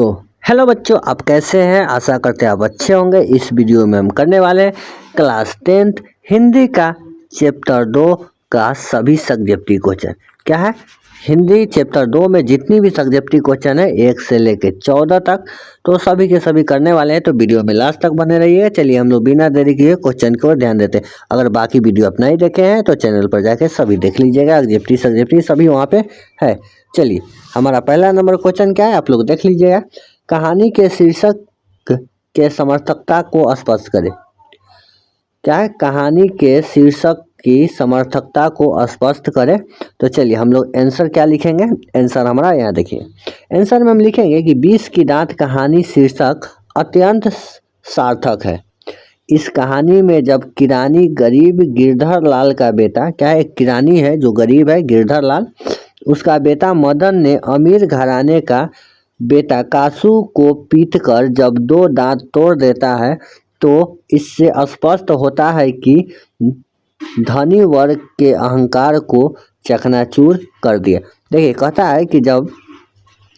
तो हेलो बच्चों, आप कैसे हैं? आशा करते हैं आप अच्छे होंगे। इस वीडियो में हम करने वाले हैं क्लास 10th हिंदी का चैप्टर 2 का सभी सब्जेक्टिव क्वेश्चन। क्या है? हिंदी चैप्टर 2 में जितनी भी सब्जेक्टिव क्वेश्चन है 1 से लेकर 14 तक, तो सभी के सभी करने वाले हैं। तो वीडियो में लास्ट तक बने रहिए। चलिए हम लोग बिना देरी किए क्वेश्चन की ओर ध्यान देते हैं। अगर बाकी वीडियो आप नहीं देखे हैं तो चैनल पर जाके सभी देख लीजिएगा। सब्जेक्टिव सभी वहाँ पे है। चलिए, हमारा पहला नंबर क्वेश्चन क्या है आप लोग देख लीजिएगा। कहानी के शीर्षक के समर्थकता को स्पष्ट करें। क्या है? कहानी के शीर्षक की समर्थकता को स्पष्ट करें। तो चलिए हम लोग आंसर क्या लिखेंगे। आंसर हमारा यहाँ देखिए। आंसर में हम लिखेंगे कि 20 की दांत कहानी शीर्षक अत्यंत सार्थक है। इस कहानी में जब किरानी गरीब गिरधर लाल का बेटा, क्या है, एक किरानी है जो गरीब है, गिरधर लाल, उसका बेटा मदन ने अमीर घराने का बेटा कासू को पीटकर जब 2 दांत तोड़ देता है, तो इससे स्पष्ट होता है कि धनी वर्ग के अहंकार को चकनाचूर कर दिया। देखिए, कहता है कि जब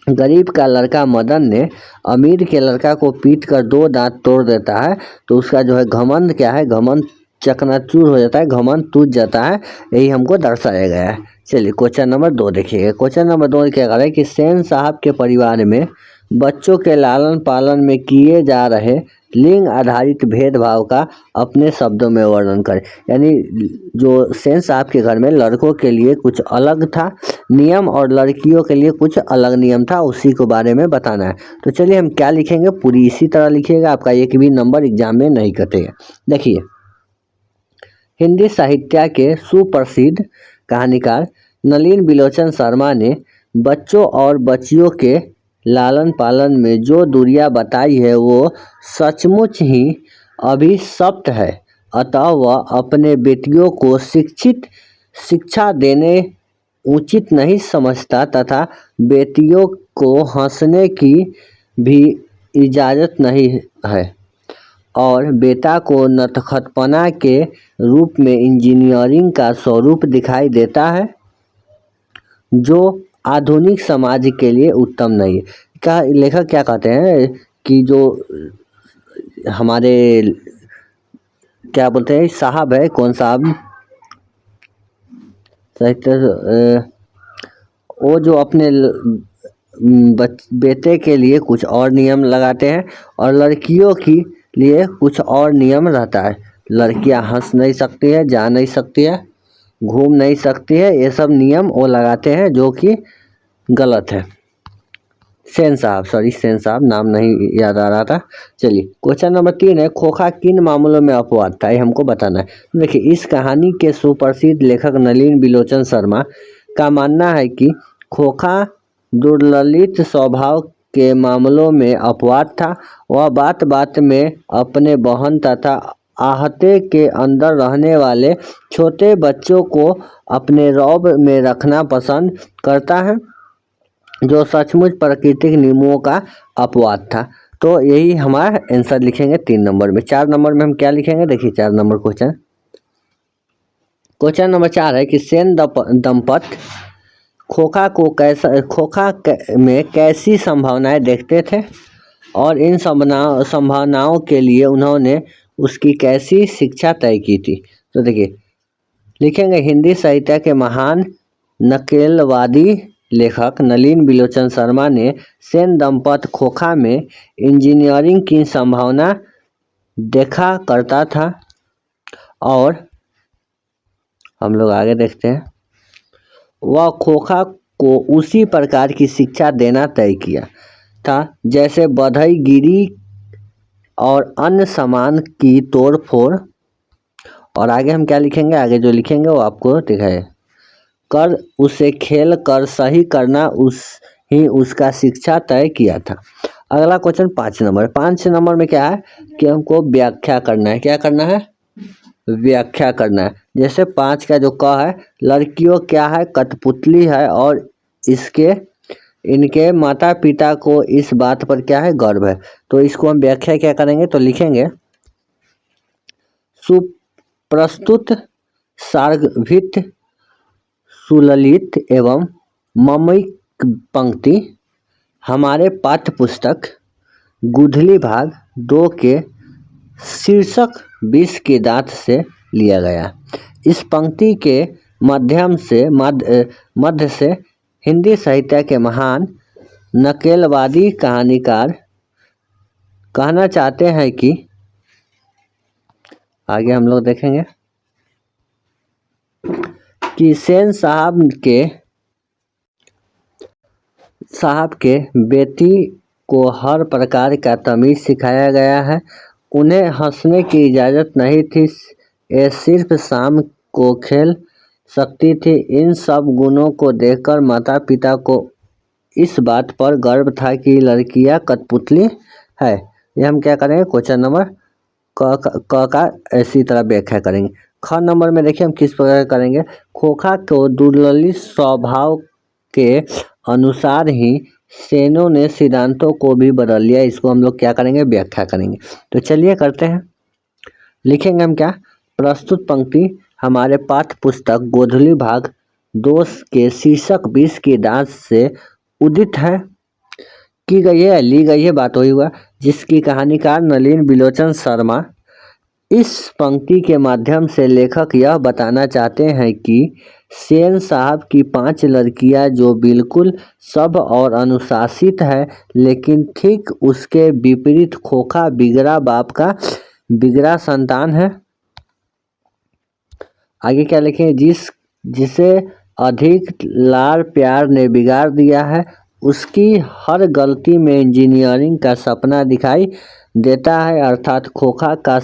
गरीब का लड़का मदन ने अमीर के लड़का को पीटकर 2 दांत तोड़ देता है, तो उसका जो है घमंड, क्या है, घमंड चकनाचूर हो जाता है, घमंड टूट जाता है। यही हमको दर्शाया गया है। चलिए क्वेश्चन नंबर 2 देखिएगा। क्वेश्चन नंबर 2 क्या कह रहा है कि सेन साहब के परिवार में बच्चों के लालन पालन में किए जा रहे लिंग आधारित भेदभाव का अपने शब्दों में वर्णन करें। यानी जो सेन साहब के घर में लड़कों के लिए कुछ अलग था नियम और लड़कियों के लिए कुछ अलग नियम था, उसी के बारे में बताना है। तो चलिए हम क्या लिखेंगे, पूरी इसी तरह लिखिएगा, आपका एक भी नंबर एग्जाम में नहीं कटेगा। देखिए, हिंदी साहित्य के सुप्रसिद्ध कहानीकार नलिन बिलोचन शर्मा ने बच्चों और बच्चियों के लालन पालन में जो दूरियां बताई है वो सचमुच ही अभिशप्त है। अतः वह अपने बेटियों को शिक्षा देने उचित नहीं समझता तथा बेटियों को हंसने की भी इजाज़त नहीं है और बेटा को नटखटपना के रूप में इंजीनियरिंग का स्वरूप दिखाई देता है, जो आधुनिक समाज के लिए उत्तम नहीं है। क्या लेखक क्या कहते हैं कि जो हमारे, क्या बोलते हैं, साहब है, कौन साहब, वो जो अपने बेटे के लिए कुछ और नियम लगाते हैं और लड़कियों के लिए कुछ और नियम रहता है। लड़कियां हंस नहीं सकती है, जा नहीं सकती है, घूम नहीं सकती है, ये सब नियम वो लगाते हैं जो कि गलत है। सेन साहब नाम नहीं याद आ रहा था। चलिए क्वेश्चन नंबर 3 है, खोखा किन मामलों में अपवाद था, ये हमको बताना है। देखिए, इस कहानी के सुप्रसिद्ध लेखक नलिन बिलोचन शर्मा का मानना है कि खोखा दुर्ललित स्वभाव के मामलों में अपवाद था। वह बात बात में अपने बहन तथा आहते के अंदर रहने वाले छोटे बच्चों को अपने रौब में रखना पसंद करता है, जो सचमुच प्राकृतिक नियमों का अपवाद था। तो यही हमारा आंसर लिखेंगे 3 नंबर में। 4 नंबर में हम क्या लिखेंगे, देखिए 4 नंबर क्वेश्चन नंबर 4 है कि सेन दंपत खोखा में कैसी संभावनाएं देखते थे और इन संभावनाओं के लिए उन्होंने उसकी कैसी शिक्षा तय की थी। तो देखिए लिखेंगे, हिंदी साहित्य के महान नकेलवादी लेखक नलिन बिलोचन शर्मा ने सेन दंपत खोखा में इंजीनियरिंग की संभावना देखा करता था और हम लोग आगे देखते हैं, वह खोखा को उसी प्रकार की शिक्षा देना तय किया था जैसे बधाई गिरी और अन्य सामान की तोड़ फोड़। और आगे हम क्या लिखेंगे, आगे जो लिखेंगे वो आपको दिखाए, कर उसे खेल कर सही करना उसका शिक्षा तय किया था। अगला क्वेश्चन 5 नंबर में क्या है कि हमको व्याख्या करना है। क्या करना है, व्याख्या करना है। जैसे 5 का जो क है, लड़कियों क्या है, कठपुतली है और इनके माता पिता को इस बात पर क्या है, गर्व है। तो इसको हम व्याख्या क्या करेंगे, तो लिखेंगे, सुप्रस्तुत सार्गभित सुललित एवं मर्मिक पंक्ति हमारे पाठ्य पुस्तक गुठली भाग 2 के शीर्षक विष के दांत से लिया गया। इस पंक्ति के मध्य से हिंदी साहित्य के महान नकेलवादी कहानीकार कहना चाहते हैं कि आगे हम लोग देखेंगे कि सेन साहब के बेटी को हर प्रकार का तमीज़ सिखाया गया है। उन्हें हंसने की इजाज़त नहीं थी, ये सिर्फ शाम को खेल सकती थी। इन सब गुणों को देखकर माता पिता को इस बात पर गर्व था कि लड़कियां कठपुतली है। ये हम क्या करेंगे, क्वेश्चन नंबर क का ऐसी तरह व्याख्या करेंगे। ख नंबर में देखिए हम किस प्रकार करेंगे। खोखा को दुर्ललित स्वभाव के अनुसार ही सेनों ने सिद्धांतों को भी बदल लिया। इसको हम लोग क्या करेंगे, व्याख्या करेंगे। तो चलिए करते हैं। लिखेंगे हम क्या, प्रस्तुत पंक्ति हमारे पाठ्य पुस्तक गोधली भाग 2 के शीर्षक विष के दांत से उदित है, की गई है, ली गई है, बात वही हुआ, जिसकी कहानीकार नलिन बिलोचन शर्मा। इस पंक्ति के माध्यम से लेखक यह बताना चाहते हैं कि सेन साहब की 5 लड़कियां जो बिल्कुल सब और अनुशासित है, लेकिन ठीक उसके विपरीत खोखा बिगड़ा बाप का बिगड़ा संतान है। आगे क्या लिखें, जिसे अधिक लाड़ प्यार ने बिगाड़ दिया है। उसकी हर गलती में इंजीनियरिंग का सपना दिखाई देता है, अर्थात खोखा का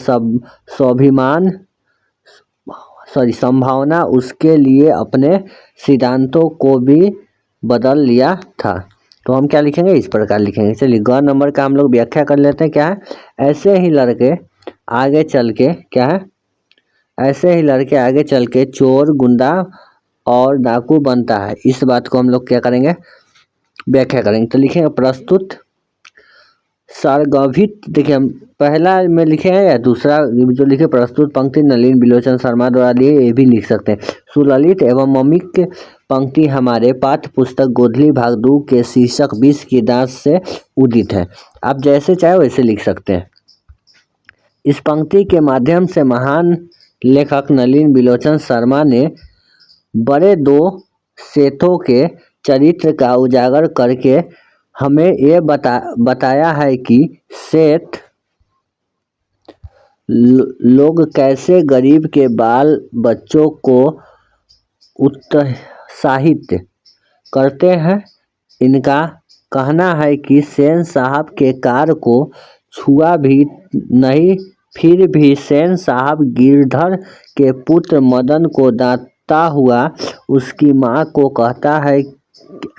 संभावना उसके लिए अपने सिद्धांतों को भी बदल लिया था। तो हम क्या लिखेंगे, इस प्रकार लिखेंगे। चलिए ग नंबर का हम लोग व्याख्या कर लेते हैं। क्या है, ऐसे ही लड़के आगे चल के क्या है, ऐसे ही लड़के आगे चल के चोर, गुंडा और डाकू बनता है। इस बात को हम लोग क्या करेंगे, व्याख्या करेंगे। तो लिखेंगे प्रस्तुत सरगभित, देखिए हम पहला में लिखे हैं या दूसरा जो लिखे, प्रस्तुत पंक्ति नलिन बिलोचन शर्मा द्वारा लिए, ये भी लिख सकते हैं। सुललित एवं ममिक पंक्ति हमारे पाठ्य पुस्तक गोधली भाग 2 के शीर्षक विष के दांत से उदित है। आप जैसे चाहे वैसे लिख सकते हैं। इस पंक्ति के माध्यम से महान लेखक नलिन बिलोचन शर्मा ने बड़े 2 सेठों के चरित्र का उजागर करके हमें ये बताया है कि सेठ लोग कैसे गरीब के बाल बच्चों को उत्साहित करते हैं। इनका कहना है कि सेन साहब के कार को छुआ भी नहीं, फिर भी सेन साहब गिरधर के पुत्र मदन को डांटता हुआ उसकी माँ को कहता है,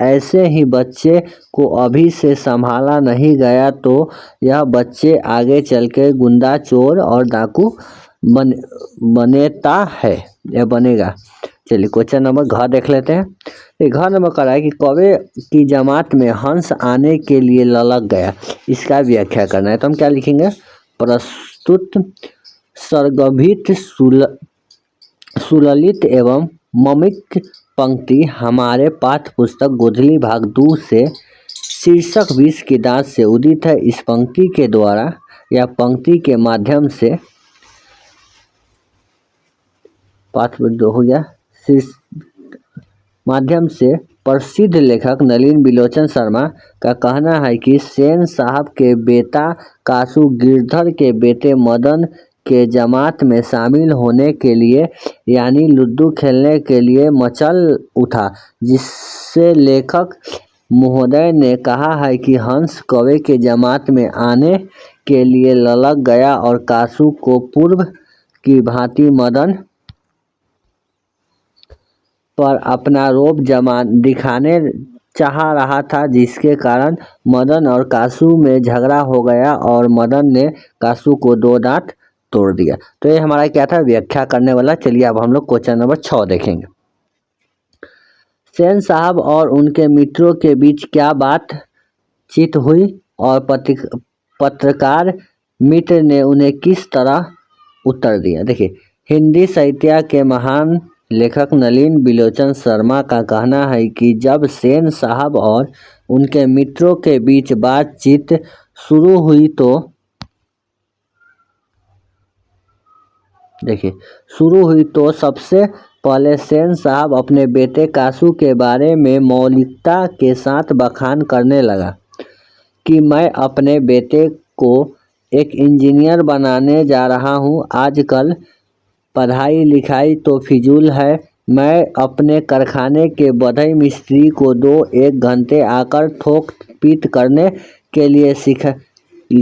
ऐसे ही बच्चे को अभी से संभाला नहीं गया तो यह बच्चे आगे चल के गुंडा, चोर और डाकू बनेता है या बनेगा। चलिए क्वेश्चन नंबर घ देख लेते हैं। ये घ नंबर कर रहा है कि कौवे की जमात में हंस आने के लिए ललक गया, इसका व्याख्या करना है। तो हम क्या लिखेंगे, प्रस्तुत सरगभित सुललित एवं ममिक पंक्ति हमारे पाठ्य पुस्तक गोधली भाग 2 से शीर्षक विष के दांत से उदित है। इस पंक्ति के द्वारा या पंक्ति के माध्यम से हो गया माध्यम से प्रसिद्ध लेखक नलिन बिलोचन शर्मा का कहना है कि सेन साहब के बेटा कासू गिरधर के बेटे मदन के जमात में शामिल होने के लिए यानी लूडो खेलने के लिए मचल उठा, जिससे लेखक महोदय ने कहा है कि हंस कौवे के जमात में आने के लिए ललक गया और कासू को पूर्व की भांति मदन पर अपना रोब दिखाने चाह रहा था, जिसके कारण मदन और कासू में झगड़ा हो गया और मदन ने कासू को 2 दांत तोड़ दिया। तो ये हमारा क्या था, व्याख्या करने वाला। चलिए अब हम लोग क्वेश्चन नंबर 6 देखेंगे। सेन साहब और उनके मित्रों के बीच क्या बातचीत हुई और पत्रकार मित्र ने उन्हें किस तरह उत्तर दिया। देखिए हिंदी साहित्य के महान लेखक नलिन बिलोचन शर्मा का कहना है कि जब सेन साहब और उनके मित्रों के बीच बातचीत शुरू हुई तो सबसे पहले सेन साहब अपने बेटे कासू के बारे में मौलिकता के साथ बखान करने लगा कि मैं अपने बेटे को एक इंजीनियर बनाने जा रहा हूँ। आजकल पढ़ाई लिखाई तो फिजूल है। मैं अपने कारखाने के बढ़ई मिस्त्री को 2-1 घंटे आकर ठोक पीट करने के लिए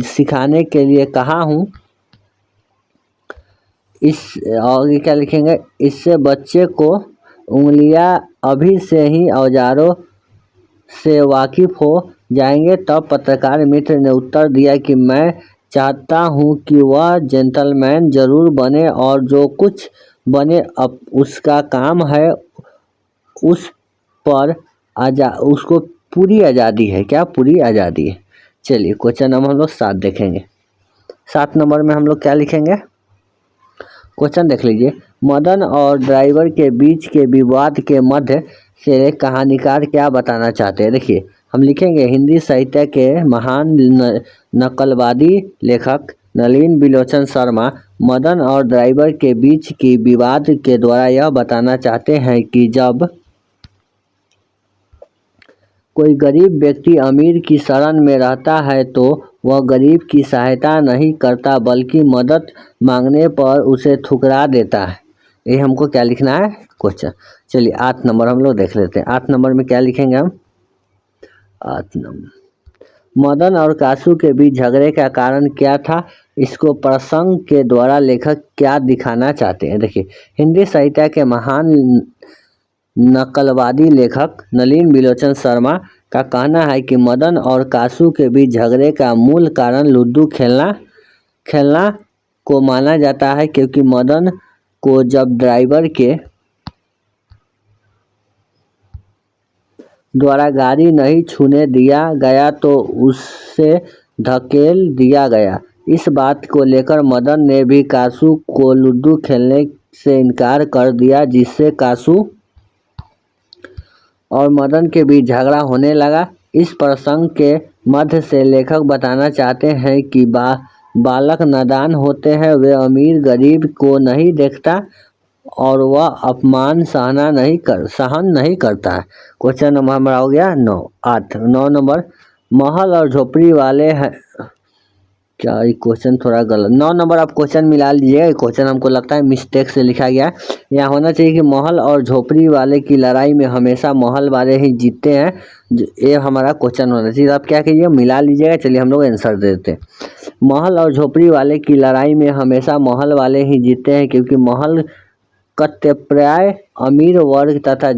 सिखाने के लिए कहा हूँ। और क्या लिखेंगे, इससे बच्चे को उंगलियां अभी से ही औजारों से वाकिफ हो जाएंगे। तब पत्रकार मित्र ने उत्तर दिया कि मैं चाहता हूं कि वह जेंटलमैन जरूर बने और जो कुछ बने अब उसका काम है, उस पर उसको पूरी आज़ादी है। क्या पूरी आज़ादी है। चलिए क्वेश्चन नंबर हम लोग 7 देखेंगे। 7 नंबर में हम लोग क्या लिखेंगे, क्वेश्चन देख लीजिए। मदन और ड्राइवर के बीच के विवाद के मध्य से कहानीकार क्या बताना चाहते हैं। देखिए हम लिखेंगे, हिंदी साहित्य के महान नकलवादी लेखक नलिन बिलोचन शर्मा मदन और ड्राइवर के बीच की विवाद के द्वारा यह बताना चाहते हैं कि जब कोई गरीब व्यक्ति अमीर की शरण में रहता है तो वह गरीब की सहायता नहीं करता बल्कि मदद मांगने पर उसे ठुकरा देता है। ये हमको क्या लिखना है, क्वेश्चन। चलिए 8 नंबर हम लोग देख लेते हैं। 8 नंबर में क्या लिखेंगे हम, 8 नंबर, मदन और कासू के बीच झगड़े का कारण क्या था, इसको प्रसंग के द्वारा लेखक क्या दिखाना चाहते हैं। देखिए हिंदी साहित्य के महान नकलवादी लेखक नलिन बिलोचन शर्मा का कहना है कि मदन और कासू के बीच झगड़े का मूल कारण लूडो खेलना को माना जाता है, क्योंकि मदन को जब ड्राइवर के द्वारा गाड़ी नहीं छूने दिया गया तो उससे धकेल दिया गया। इस बात को लेकर मदन ने भी कासू को लूडो खेलने से इनकार कर दिया, जिससे कासू और मदन के बीच झगड़ा होने लगा। इस प्रसंग के मध्य से लेखक बताना चाहते हैं कि बालक नादान होते हैं, वे अमीर गरीब को नहीं देखता और वह अपमान सहन नहीं करता है। क्वेश्चन नंबर हमारा हो गया 9 नंबर, महल और झोपड़ी वाले हैं। क्या ये क्वेश्चन थोड़ा गलत, 9 नंबर आप क्वेश्चन मिला लीजिए। क्वेश्चन हमको लगता है मिस्टेक से लिखा गया। यहाँ होना चाहिए कि महल और झोपड़ी वाले की लड़ाई में हमेशा महल वाले ही जीतते हैं। ये हमारा क्वेश्चन होना चाहिए। आप क्या कीजिए, मिला लीजिएगा। चलिए हम लोग आंसर दे देते हैं। महल और झोपड़ी वाले की लड़ाई में हमेशा महल वाले ही जीतते हैं, क्योंकि महल कत्प्राय अमीर वर्ग तथा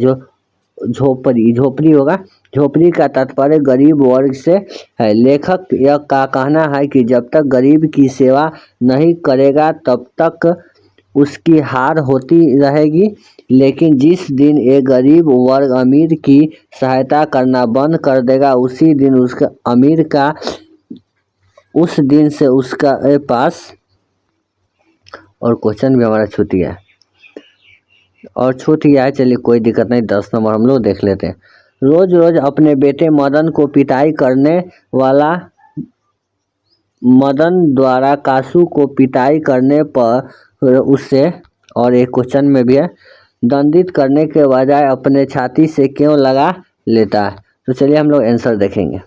झोपड़ी होगा, झोपड़ी का तात्पर्य गरीब वर्ग से है। लेखक यह का कहना है कि जब तक गरीब की सेवा नहीं करेगा तब तक उसकी हार होती रहेगी, लेकिन जिस दिन एक गरीब वर्ग अमीर की सहायता करना बंद कर देगा उस दिन से उसका पास, और क्वेश्चन भी हमारा छूट गया है। चलिए कोई दिक्कत नहीं, 10 नंबर हम लोग देख लेते हैं। रोज रोज अपने बेटे मदन को पिटाई करने वाला मदन द्वारा कासू को पिटाई करने पर उससे, और एक क्वेश्चन में भी है, दंडित करने के बजाय अपने छाती से क्यों लगा लेता है। तो चलिए हम लोग आंसर देखेंगे।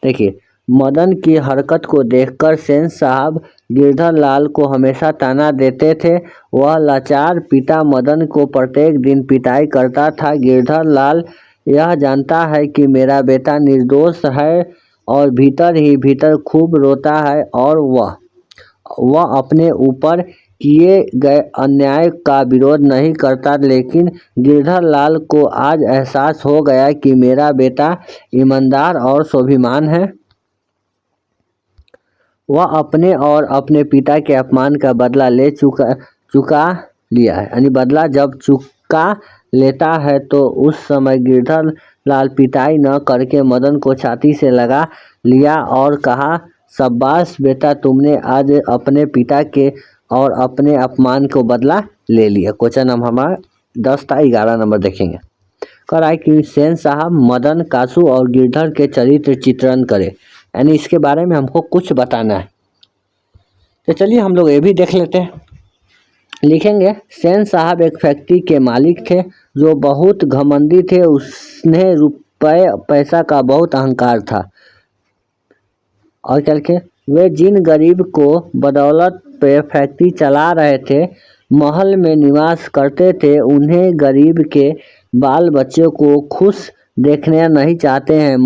देखिए मदन की हरकत को देखकर सेन साहब गिरधर लाल को हमेशा ताना देते थे। वह लाचार पिता मदन को प्रत्येक दिन पिटाई करता था। गिरधर लाल यह जानता है कि मेरा बेटा निर्दोष है और भीतर ही भीतर खूब रोता है, और वह अपने ऊपर किए गए अन्याय का विरोध नहीं करता। लेकिन गिरधर लाल को आज एहसास हो गया कि मेरा बेटा ईमानदार और स्वाभिमान है। वह अपने और अपने पिता के अपमान का बदला ले चुका लिया है। यानी बदला जब चुका लेता है तो उस समय गिरधर लाल पिटाई न करके मदन को छाती से लगा लिया और कहा, शाबाश बेटा, तुमने आज अपने पिता के और अपने अपमान को बदला ले लिया। क्वेश्चन नंबर हमारा 10 था, 11 नंबर देखेंगे। कह रहा है कि सेन साहब मदन, कासू और गिरधर के चरित्र चित्रण करें, यानी इसके बारे में हमको कुछ बताना है। तो चलिए हम लोग ये भी देख लेते हैं। लिखेंगे, सेन साहब एक फैक्ट्री के मालिक थे जो बहुत घमंडी थे। उसने रुपए पैसा का बहुत अहंकार था। और क्या लिखे, वे जिन गरीब को बदौलत पे फैक्ट्री चला रहे थे, महल में निवास करते थे, उन्हें गरीब के बाल बच्चों को खुश देखना नहीं चाहते हैं।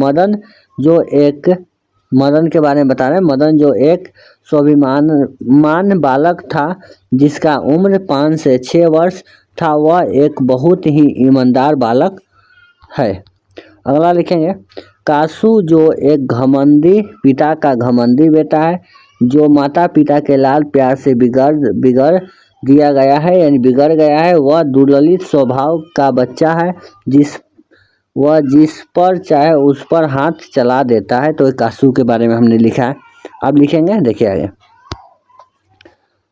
मदन के बारे में बता रहे हैं। मदन जो एक स्वाभिमान बालक था जिसका उम्र 5 से 6 वर्ष था, वह एक बहुत ही ईमानदार बालक है। अगला लिखेंगे, कासू जो एक घमंडी पिता का घमंडी बेटा है, जो माता पिता के लाल प्यार से बिगड़ दिया गया है, यानी बिगड़ गया है। वह दुर्ललित स्वभाव का बच्चा है, जिस पर चाहे उस पर हाथ चला देता है। तो कासू के बारे में हमने लिखा है। अब लिखेंगे, देखिए आगे,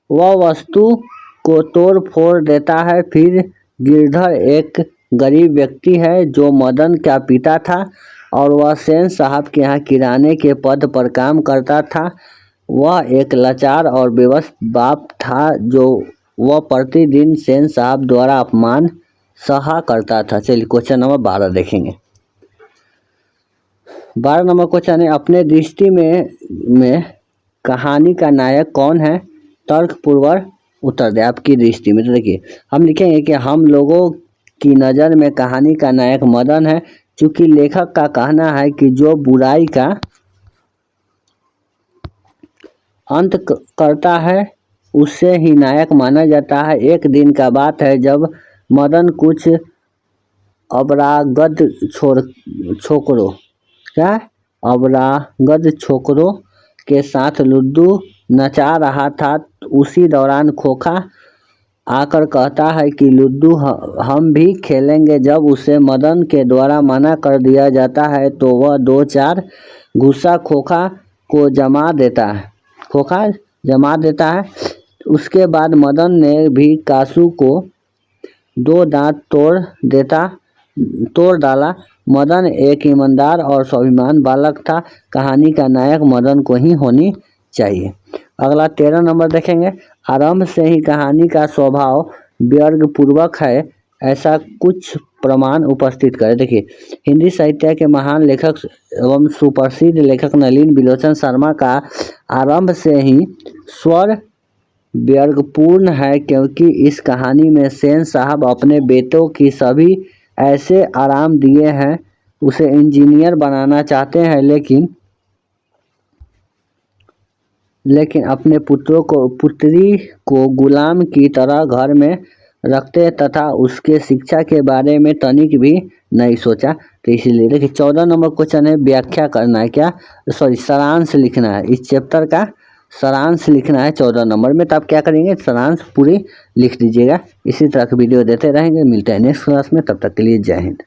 वह वस्तु को तोड़ फोड़ देता है। फिर गिरधर एक गरीब व्यक्ति है जो मदन का पिता था और वह सेन साहब के यहाँ किराने के पद पर काम करता था। वह एक लाचार और बेबस बाप था जो वह प्रतिदिन सेन साहब द्वारा अपमान सहा करता था। चलिए क्वेश्चन नंबर 12 देखेंगे। 12 नंबर क्वेश्चन है, अपने दृष्टि में कहानी का नायक कौन है? तर्कपूर्वक उत्तर दे आपकी दृष्टि में। तो देखिए हम लिखेंगे कि हम लोगों की नज़र में कहानी का नायक मदन है, क्योंकि लेखक का कहना है कि जो बुराई का अंत करता है उससे ही नायक माना जाता है। एक दिन का बात है जब मदन कुछ अबरागद छोकरों के साथ लूडो नचा रहा था। उसी दौरान खोखा आकर कहता है कि लूडो हम भी खेलेंगे। जब उसे मदन के द्वारा मना कर दिया जाता है तो वह 2-4 गुस्सा खोखा जमा देता है। उसके बाद मदन ने भी कासू को 2 दांत तोड़ डाला। मदन एक ईमानदार और स्वाभिमान बालक था। कहानी का नायक मदन को ही होनी चाहिए। अगला 13 नंबर देखेंगे, आरंभ से ही कहानी का स्वभाव व्यंग्यपूर्वक है, ऐसा कुछ प्रमाण उपस्थित करें। देखिए हिंदी साहित्य के महान लेखक एवं सुप्रसिद्ध लेखक नलिन बिलोचन शर्मा का आरंभ से ही स्वर व्यंग्यपूर्ण है, क्योंकि इस कहानी में सेन साहब अपने बेटों की सभी ऐसे आराम दिए हैं। उसे इंजीनियर बनाना चाहते हैं, लेकिन अपने पुत्री को गुलाम की तरह घर में रखते तथा उसके शिक्षा के बारे में तनिक भी नहीं सोचा। तो इसीलिए देखिए 14 नंबर क्वेश्चन है, व्याख्या करना है, सारांश लिखना है। इस चैप्टर का सारांश लिखना है 14 नंबर में। तो आप क्या करेंगे, सारांश पूरी लिख दीजिएगा। इसी तरह की वीडियो देते रहेंगे। मिलते हैं नेक्स्ट क्लास में, तब तक के लिए जय हिंद।